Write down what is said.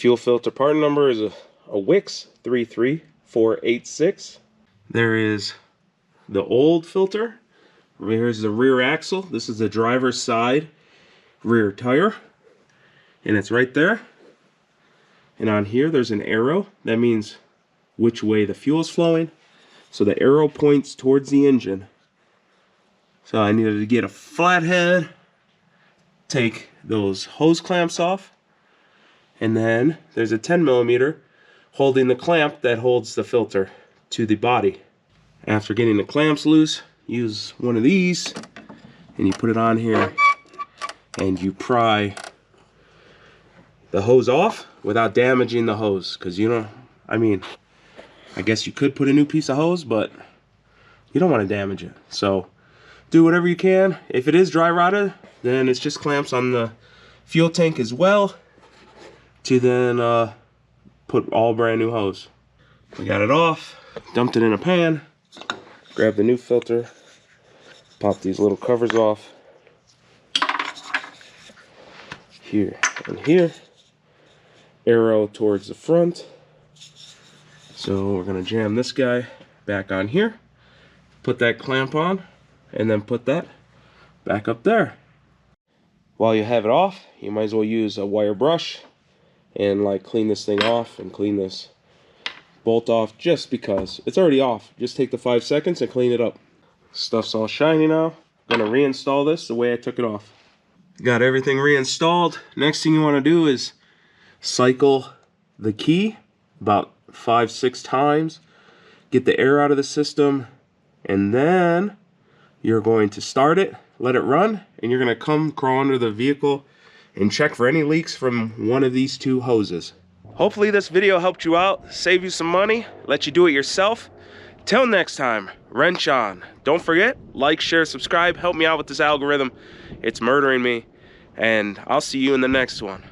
fuel filter part number is a Wix 33486. There is the old filter. Here's the rear axle. This is the driver's side rear tire, and it's right there. And on here there's an arrow. That means which way the fuel is flowing. So the arrow points towards the engine. So I needed to get a flathead, take those hose clamps off, and then there's a 10mm holding the clamp that holds the filter to the body. After getting the clamps loose, use one of these and you put it on here and you pry the hose off without damaging the hose, because you don't, I mean, I guess you could put a new piece of hose, but you don't want to damage it. So do whatever you can. If it is dry rotted, then it's just clamps on the fuel tank as well to then put all brand new hose. We got it off, dumped it in a pan, grabbed the new filter, pop these little covers off here and here, arrow towards the front. So we're gonna jam this guy back on here, put that clamp on, and then put that back up there. While you have it off, you might as well use a wire brush and like clean this thing off and clean this bolt off, just because it's already off. Just take the 5 seconds and clean it up. Stuff's all shiny now. I'm gonna reinstall this the way I took it off. Got everything reinstalled. Next thing you want to do is cycle the key about 5-6 times, get the air out of the system, and then you're going to start it, let it run, and you're going to come crawl under the vehicle and check for any leaks from one of these two hoses. Hopefully this video helped you out, save you some money, let you do it yourself. Till next time, wrench on. Don't forget, like, share, subscribe, help me out with this algorithm. It's murdering me, and I'll see you in the next one.